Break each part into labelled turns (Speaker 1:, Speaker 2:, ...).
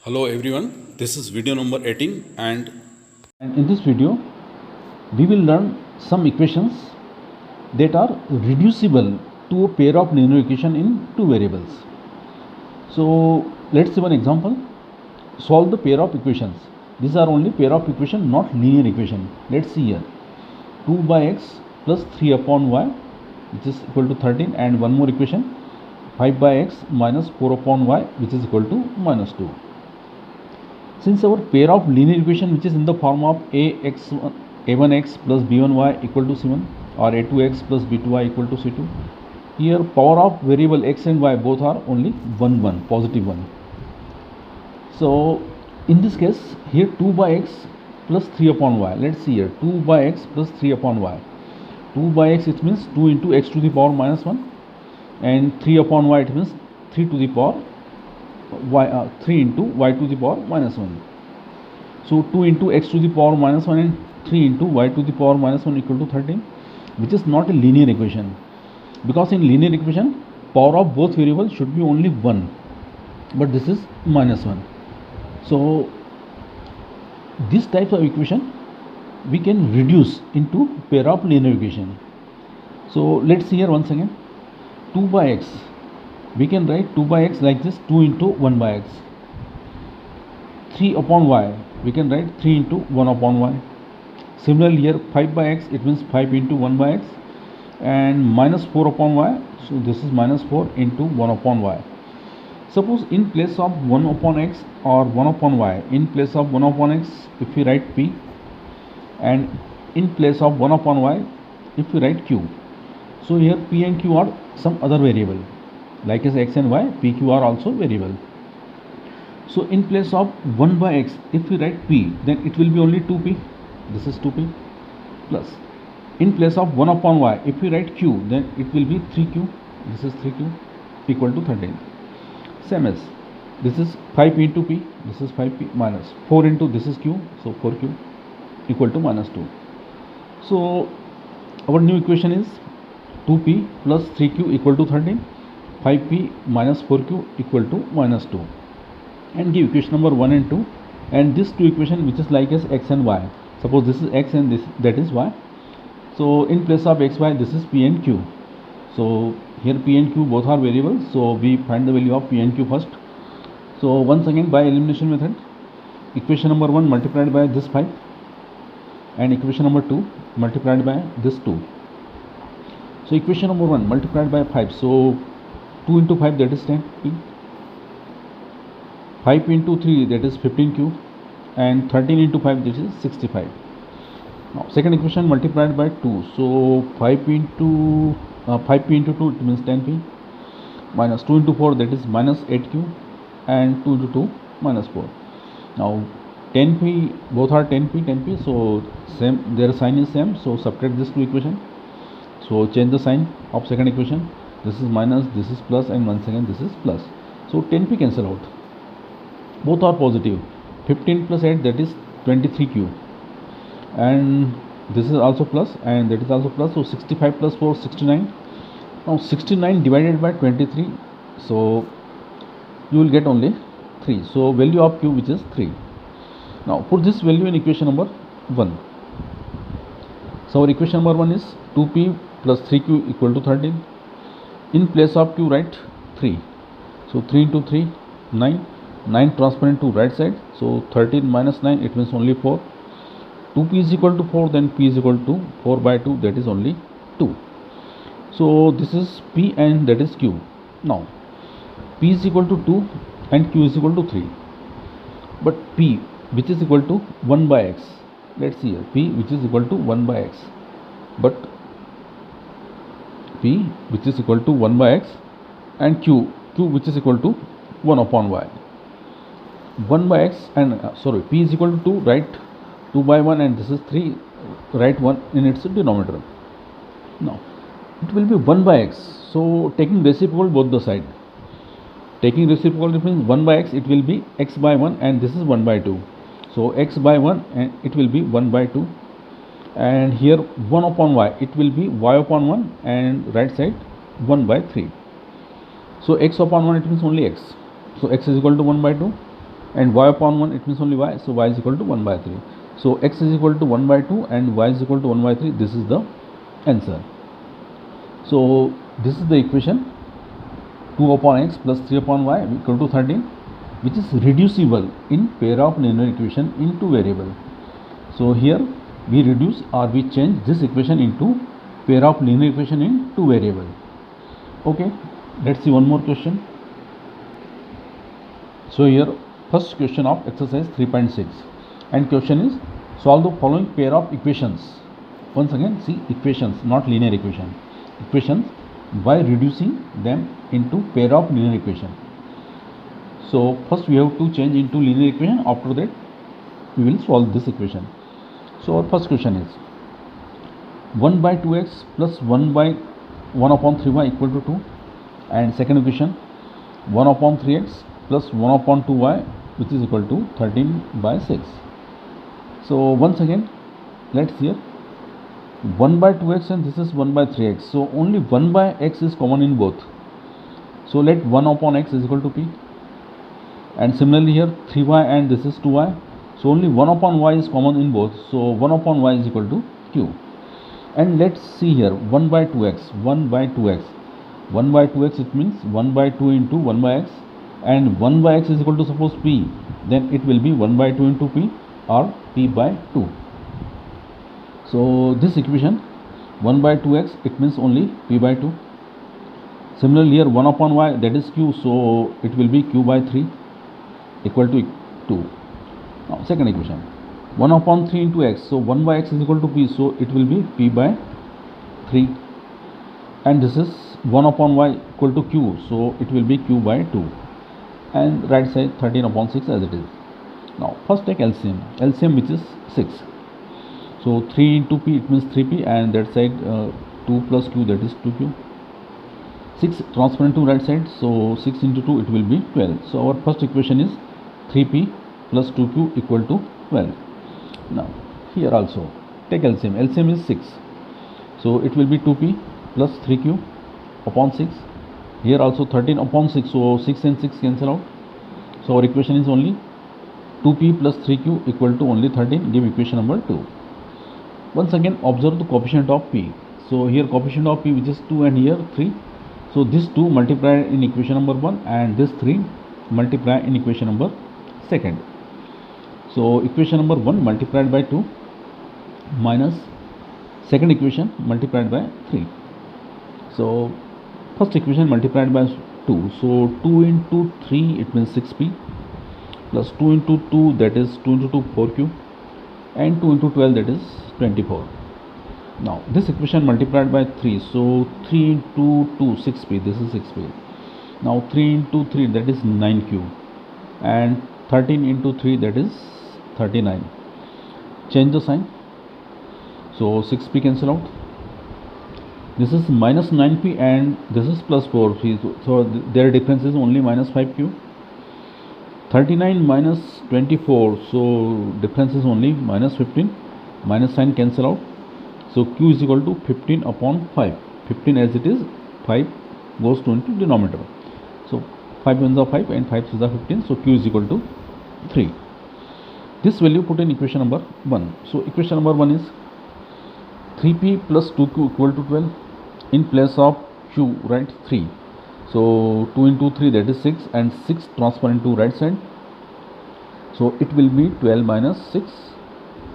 Speaker 1: Hello everyone, this is video number 18
Speaker 2: And in this video, we will learn some equations that are reducible to a pair of linear equation in two variables. So let's see one example. Solve the pair of equations. These are only pair of equation, not linear equation. Let's see here. 2 by x plus 3 upon y, which is equal to 13, and one more equation, 5 by x minus 4 upon y, which is equal to minus 2. Since our pair of linear equation, which is in the form of a1x plus b1y equal to c1, or a2x plus b2y equal to c2, here power of variable x and y both are only 1 positive 1. So in this case, here 2 by x plus 3 upon y. Let's see here, 2 by x plus 3 upon y. 2 by x, it means 2 into x to the power minus 1, and 3 upon y, it means 3 to the power y, 3 into y to the power minus 1. So 2 into x to the power minus 1 and 3 into y to the power minus 1 equal to 13, which is not a linear equation, because in linear equation power of both variables should be only 1, but this is minus 1. So this type of equation we can reduce into pair of linear equation. So let's see here once again. 2 by x, we can write 2 by x like this, 2 into 1 by x. 3 upon y, we can write 3 into 1 upon y. Similarly here, 5 by x, it means 5 into 1 by x, and minus 4 upon y, so this is minus 4 into 1 upon y. Suppose in place of 1 upon x or 1 upon y, in place of 1 upon x, if we write p, and in place of 1 upon y, if we write q. So here p and q are some other variable, like as x and y, p, q are also variable. So in place of 1 by x, if we write p, then it will be only 2p, this is 2p, plus in place of 1 upon y, if we write q, then it will be 3q, this is 3q, equal to 13. Same as this is 5 into p, this is 5p, minus 4 into this is q, so 4q equal to minus 2. So our new equation is 2p plus 3q equal to 13, 5p minus 4q equal to minus 2, and give equation number 1 and 2, and this two equation which is like as x and y. Suppose this is x and this, that is y. So in place of x, y, this is p and q. So here p and q both are variables, so we find the value of p and q first. So once again, by elimination method, equation number 1 multiplied by this 5, and equation number 2 multiplied by this 2. So equation number 1 multiplied by 5, so 2 into 5, that is 10p, 5 into 3, that is 15q, and 13 into 5, this is 65. Now second equation multiplied by 2, so 5p into 2, it means 10p, minus 2 into 4, that is minus 8q, and 2 into 2, minus 4. Now 10p, both are 10p, so same, their sign is same, so subtract this two equation. So change the sign of second equation, this is minus, this is plus, and once again this is plus. So 10p cancel out, both are positive. 15 plus 8, that is 23q, and this is also plus, and that is also plus. So 65 plus 4, 69. Now 69 divided by 23, so you will get only 3. So value of q, which is 3. Now put this value in equation number 1. So our equation number 1 is 2p plus 3q equal to 13. In place of q, write 3. So 3 into 3, 9. 9 transferred to right side, so 13 minus 9, it means only 4. 2p is equal to 4, then p is equal to 4 by 2, that is only 2. So this is p and that is q. Now p is equal to 2 and q is equal to 3, but p, which is equal to 1 by x, let's see here, p which is equal to 1 by x, but p which is equal to 1 by x, and q which is equal to 1 upon y. 1 by x and p is equal to 2, write 2 by 1, and this is 3, write 1 in its denominator. Now it will be 1 by x, so taking reciprocal both the side. Taking reciprocal means 1 by x, it will be x by 1, and this is 1 by 2. So x by 1, and it will be 1 by 2, and here 1 upon y, it will be y upon 1, and right side 1 by 3. So x upon 1, it means only x. So x is equal to 1 by 2, and y upon 1 it means only y, so y is equal to 1 by 3. So x is equal to 1 by 2 and y is equal to 1 by 3. This is the answer. So this is the equation 2 upon x plus 3 upon y equal to 13, which is reducible in pair of linear equation into variable. So here we reduce or we change this equation into pair of linear equation into variable. Okay, let's see one more question. So here first question of exercise 3.6, and question is solve the following pair of equations. Once again, see equations, not linear equation, equations by reducing them into pair of linear equation. So first we have to change into linear equation, after that we will solve this equation. So our first question is 1 by 2x plus 1 by 1 upon 3y equal to 2, and second equation 1 upon 3x plus 1 upon 2y which is equal to 13 by 6. So once again let's see here 1 by 2x and this is 1 by 3x, so only 1 by x is common in both. So let 1 upon x is equal to p, and similarly here 3y and this is 2y, so only 1 upon y is common in both, so 1 upon y is equal to q. And let's see here 1 by 2x, 1 by 2x, 1 by 2x it means 1 by 2 into 1 by x, and 1 by x is equal to suppose p, then it will be 1 by 2 into p or p by 2. So this equation 1 by 2x it means only p by 2. Similarly here 1 upon y, that is q, so it will be q by 3 equal to 2. Now second equation 1 upon 3 into x, so 1 by x is equal to p, so it will be p by 3, and this is 1 upon y equal to q, so it will be q by 2, and right side 13 upon 6 as it is. Now first take LCM which is 6, so 3 into p it means 3p, and that side 2 plus q, that is 2q. 6 transfer into right side, so 6 into 2 it will be 12. So our first equation is 3p plus 2q equal to 12. Now here also take LCM is 6, so it will be 2p plus 3q upon 6. Here also 13 upon 6, so 6 and 6 cancel out, so our equation is only 2p plus 3q equal to only 13, give equation number 2. Once again observe the coefficient of p, so here coefficient of p which is 2 and here 3, so this 2 multiplied in equation number 1 and this 3 multiplied in equation number 2. So equation number 1 multiplied by 2 minus second equation multiplied by 3. So first equation multiplied by 2, so 2 into 3 it means 6p plus 2 into 2 that is 2 into 2 4q, and 2 into 12 that is 24. Now this equation multiplied by 3, so 3 into 2 6p, this is 6p. Now 3 into 3 that is 9q, and 13 into 3 that is 39. Change the sign, so 6p cancel out, this is minus 9p and this is plus 4p, so their difference is only minus 5q. 39 minus 24, so difference is only minus 15, minus sign cancel out, so q is equal to 15 upon 5, 15 as it is, 5 goes to into denominator, so 5 ones are 5 and 5 is 15, so q is equal to 3. This value put in equation number 1. So equation number 1 is 3p plus 2q equal to 12. In place of q write 3. So 2 into 3 that is 6, and 6 transfer into right side. So it will be 12 minus 6.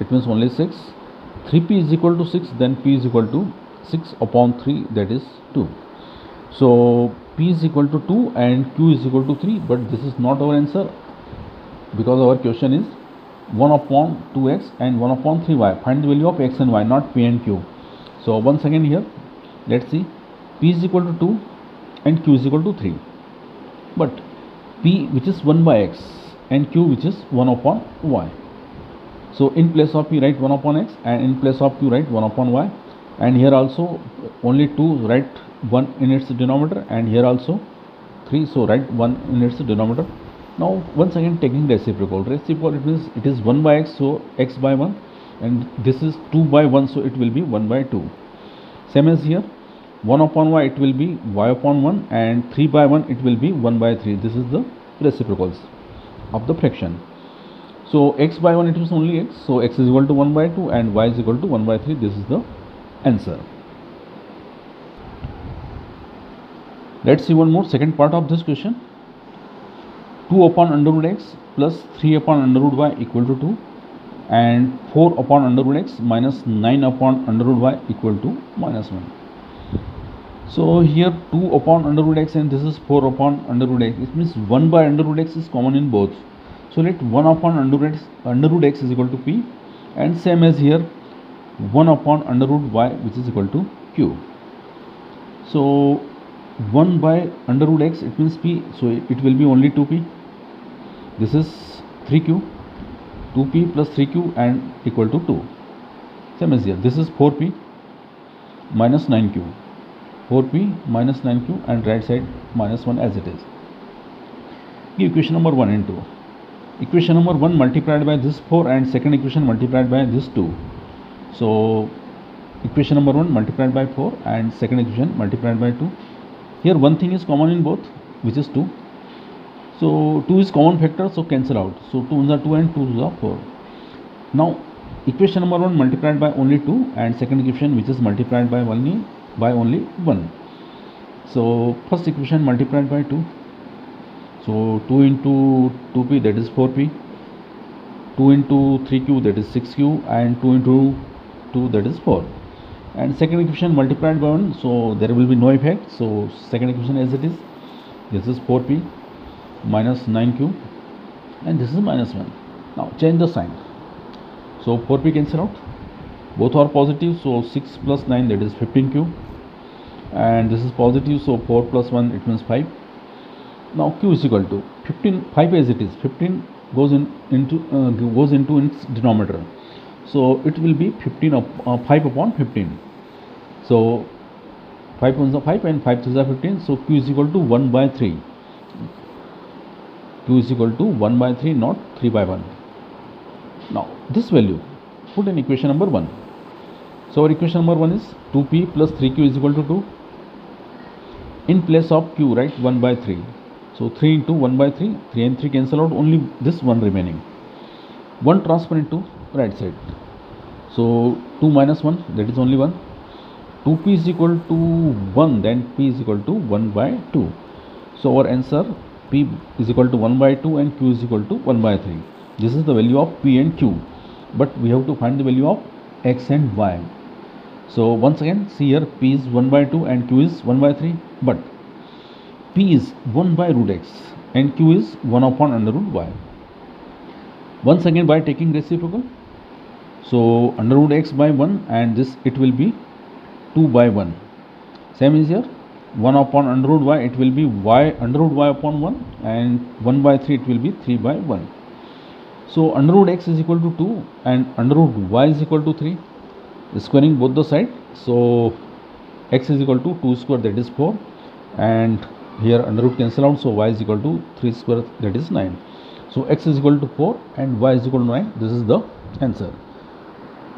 Speaker 2: It means only 6. 3p is equal to 6, then p is equal to 6 upon 3, that is 2. So p is equal to 2 and q is equal to 3, but this is not our answer because our question is 1 upon 2x and 1 upon 3y. Find the value of x and y, not p and q. So once again here, let's see, p is equal to 2 and q is equal to 3. But p which is 1 by x and q which is 1 upon y. So in place of p write 1 upon x and in place of q write 1 upon y. And here also only 2 write 1 in its denominator, and here also 3, so write 1 in its denominator. Now once again taking reciprocal it means it is 1 by x, so x by 1, and this is 2 by 1, so it will be 1 by 2. Same as here, 1 upon y it will be y upon 1, and 3 by 1 it will be 1 by 3. This is the reciprocals. of the fraction. So x by 1 it is only x, so x is equal to 1 by 2 and y is equal to 1 by 3. This is the answer. Let's see one more second part of this question. 2 upon under root x plus 3 upon under root y equal to 2 and 4 upon under root x minus 9 upon under root y equal to minus 1. So here 2 upon under root x and this is 4 upon under root x. It means 1 by under root x is common in both. So let 1 upon under root x is equal to p, and same as here 1 upon under root y which is equal to q. So 1 by under root x it means p, so it will be only 2p. This is 3q, 2p plus 3q and equal to 2. Same as here, this is 4p minus 9q, 4p minus 9q and right side minus 1 as it is. Give equation number 1 and 2. Equation number 1 multiplied by this 4 and second equation multiplied by this 2. So equation number 1 multiplied by 4 and second equation multiplied by 2. Here one thing is common in both, which is 2. So 2 is common factor, so cancel out. So 2 is 2 and 2 is 4. Now equation number 1 multiplied by only 2 and second equation which is multiplied by only 1. So first equation multiplied by 2. So 2 into 2p that is 4p, 2 into 3q that is 6q and 2 into 2 that is 4. And second equation multiplied by 1, so there will be no effect. So second equation as it is, this is 4p minus 9q and this is minus 1. Now change the sign. So 4p cancel out, both are positive, so 6 plus 9 that is 15q and this is positive, so 4 plus 1 it means 5. Now q is equal to 15, 5 as it is, 15 goes into its denominator, so it will be 5 upon 15. So 5 ones are 5 and 5 3s are 15, so q is equal to 1 by 3. Q is equal to 1 by 3, not 3 by 1. Now this value put in equation number 1. So our equation number 1 is 2p plus 3q is equal to 2. In place of q write 1 by 3. So 3 into 1 by 3, 3 and 3 cancel out, only this 1 remaining. 1 transfer into right side. So 2 minus 1 that is only 1. 2p is equal to 1, then p is equal to 1 by 2. So our answer p is equal to 1 by 2 and q is equal to 1 by 3. This is the value of p and q, but we have to find the value of x and y. So once again see here, p is 1 by 2 and q is 1 by 3, but p is 1 by root x and q is 1 upon under root y. Once again by taking reciprocal, so under root x by 1 and this it will be 2 by 1. Same is here, 1 upon under root y it will be y under root y upon 1 and 1 by 3 it will be 3 by 1. So under root x is equal to 2 and under root y is equal to 3, squaring both the side. So x is equal to 2 square that is 4 and here under root cancel out, so y is equal to 3 square that is 9. So x is equal to 4 and y is equal to 9. This is the answer.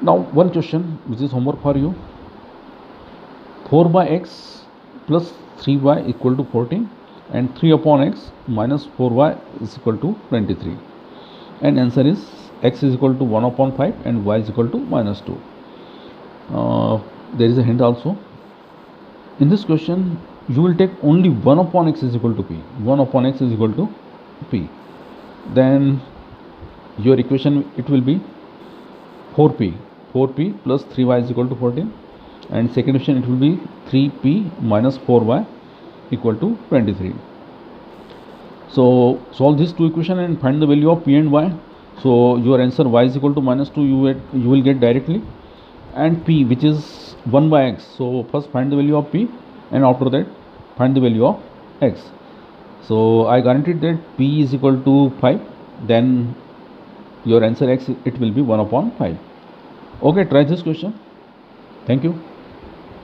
Speaker 2: Now one question which is homework for you. 4 by x plus 3y equal to 14 and 3 upon x minus 4y is equal to 23. And answer is x is equal to 1 upon 5 and y is equal to minus 2. There is a hint also. In this question you will take only 1 upon x is equal to p. 1 upon x is equal to p. Then your equation it will be 4p plus 3y is equal to 14 and second equation it will be 3p minus 4y equal to 23. So solve these two equations and find the value of p and y. So your answer y is equal to minus 2 you will get directly, and p which is 1 by x. So first find the value of p and after that find the value of x. So I guaranteed that p is equal to 5, then your answer x it will be 1 upon 5. Okay, try this question. Thank you.